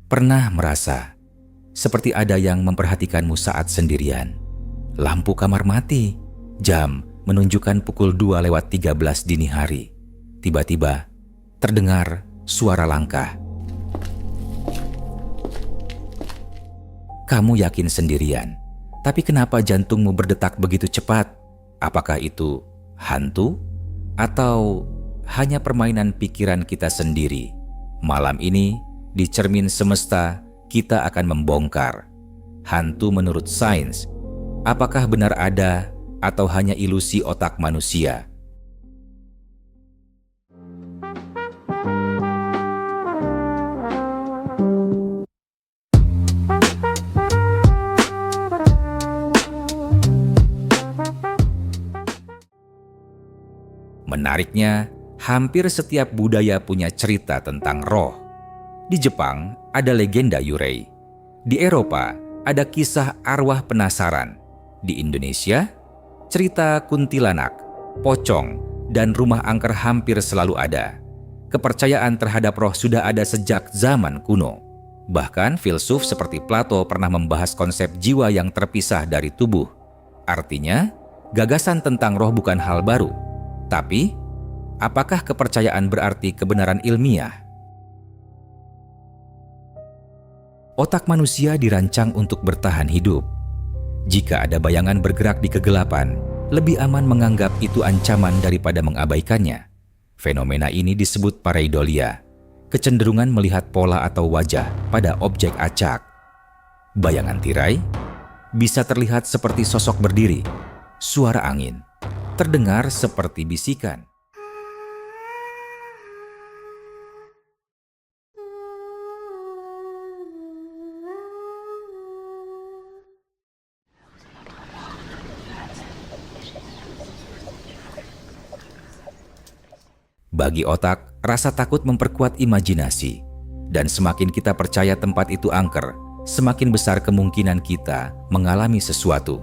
Pernah merasa seperti ada yang memperhatikanmu saat sendirian? Lampu kamar mati, jam menunjukkan pukul 2:13 dini hari. Tiba-tiba terdengar suara langkah. Kamu yakin sendirian, tapi kenapa jantungmu berdetak begitu cepat? Apakah itu hantu atau hanya permainan pikiran kita sendiri? Malam ini di Cermin Semesta kita akan membongkar hantu menurut sains. Apakah benar ada atau hanya ilusi otak manusia? Menariknya, hampir setiap budaya punya cerita tentang roh. Di Jepang ada legenda Yurei. Di Eropa ada kisah arwah penasaran. Di Indonesia, cerita kuntilanak, pocong, dan rumah angker hampir selalu ada. Kepercayaan terhadap roh sudah ada sejak zaman kuno. Bahkan filsuf seperti Plato pernah membahas konsep jiwa yang terpisah dari tubuh. Artinya, gagasan tentang roh bukan hal baru. Tapi, apakah kepercayaan berarti kebenaran ilmiah? Otak manusia dirancang untuk bertahan hidup. Jika ada bayangan bergerak di kegelapan, lebih aman menganggap itu ancaman daripada mengabaikannya. Fenomena ini disebut pareidolia, kecenderungan melihat pola atau wajah pada objek acak. Bayangan tirai bisa terlihat seperti sosok berdiri, suara angin terdengar seperti bisikan. Bagi otak, rasa takut memperkuat imajinasi. Dan semakin kita percaya tempat itu angker, semakin besar kemungkinan kita mengalami sesuatu.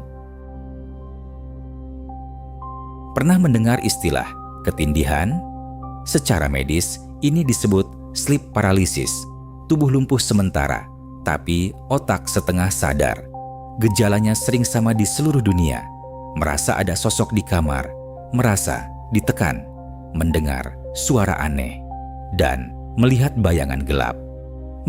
Pernah mendengar istilah ketindihan? Secara medis, ini disebut sleep paralysis, tubuh lumpuh sementara, tapi otak setengah sadar. Gejalanya sering sama di seluruh dunia. Merasa ada sosok di kamar, merasa ditekan, mendengar suara aneh, dan melihat bayangan gelap.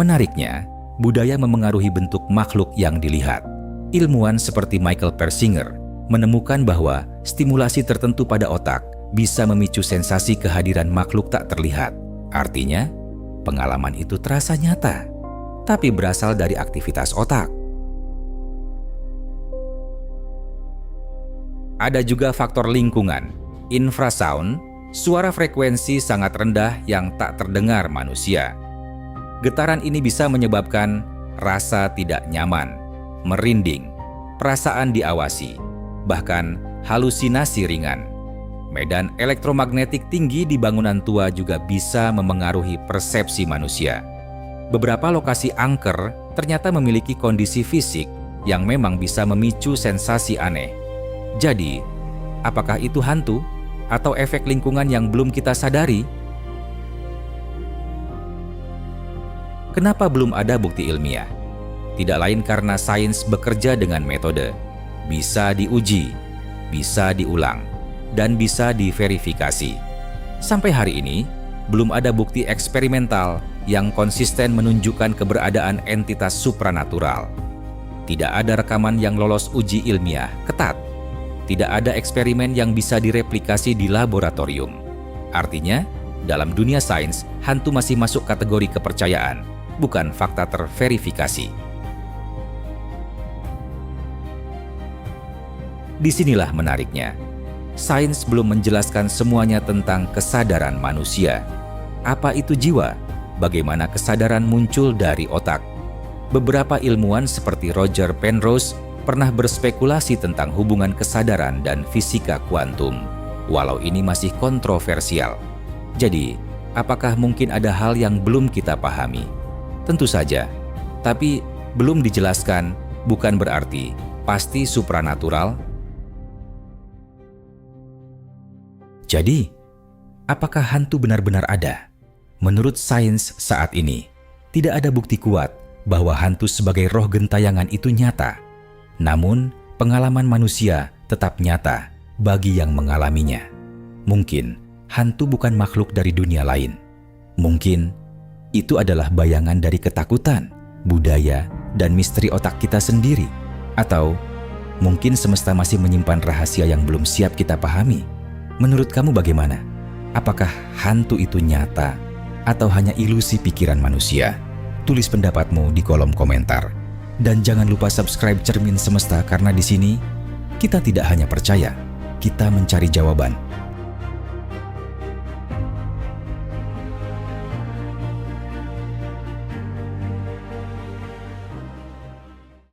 Menariknya, budaya memengaruhi bentuk makhluk yang dilihat. Ilmuwan seperti Michael Persinger menemukan bahwa stimulasi tertentu pada otak bisa memicu sensasi kehadiran makhluk tak terlihat. Artinya, pengalaman itu terasa nyata, tapi berasal dari aktivitas otak. Ada juga faktor lingkungan. Infrasound, suara frekuensi sangat rendah yang tak terdengar manusia. Getaran ini bisa menyebabkan rasa tidak nyaman, merinding, perasaan diawasi, bahkan halusinasi ringan. Medan elektromagnetik tinggi di bangunan tua juga bisa memengaruhi persepsi manusia. Beberapa lokasi angker ternyata memiliki kondisi fisik yang memang bisa memicu sensasi aneh. Jadi, apakah itu hantu atau efek lingkungan yang belum kita sadari? Kenapa belum ada bukti ilmiah? Tidak lain karena sains bekerja dengan metode. Bisa diuji, bisa diulang, dan bisa diverifikasi. Sampai hari ini, belum ada bukti eksperimental yang konsisten menunjukkan keberadaan entitas supranatural. Tidak ada rekaman yang lolos uji ilmiah ketat. Tidak ada eksperimen yang bisa direplikasi di laboratorium. Artinya, dalam dunia sains, hantu masih masuk kategori kepercayaan, bukan fakta terverifikasi. Disinilah menariknya. Sains belum menjelaskan semuanya tentang kesadaran manusia. Apa itu jiwa? Bagaimana kesadaran muncul dari otak? Beberapa ilmuwan seperti Roger Penrose pernah berspekulasi tentang hubungan kesadaran dan fisika kuantum, walau ini masih kontroversial. Jadi, apakah mungkin ada hal yang belum kita pahami? Tentu saja, tapi belum dijelaskan bukan berarti pasti supranatural. Jadi, apakah hantu benar-benar ada? Menurut sains saat ini, tidak ada bukti kuat bahwa hantu sebagai roh gentayangan itu nyata. Namun, pengalaman manusia tetap nyata bagi yang mengalaminya. Mungkin hantu bukan makhluk dari dunia lain. Mungkin itu adalah bayangan dari ketakutan, budaya, dan misteri otak kita sendiri. Atau mungkin semesta masih menyimpan rahasia yang belum siap kita pahami. Menurut kamu bagaimana? Apakah hantu itu nyata atau hanya ilusi pikiran manusia? Tulis pendapatmu di kolom komentar. Dan jangan lupa subscribe Cermin Semesta, karena di sini kita tidak hanya percaya, kita mencari jawaban.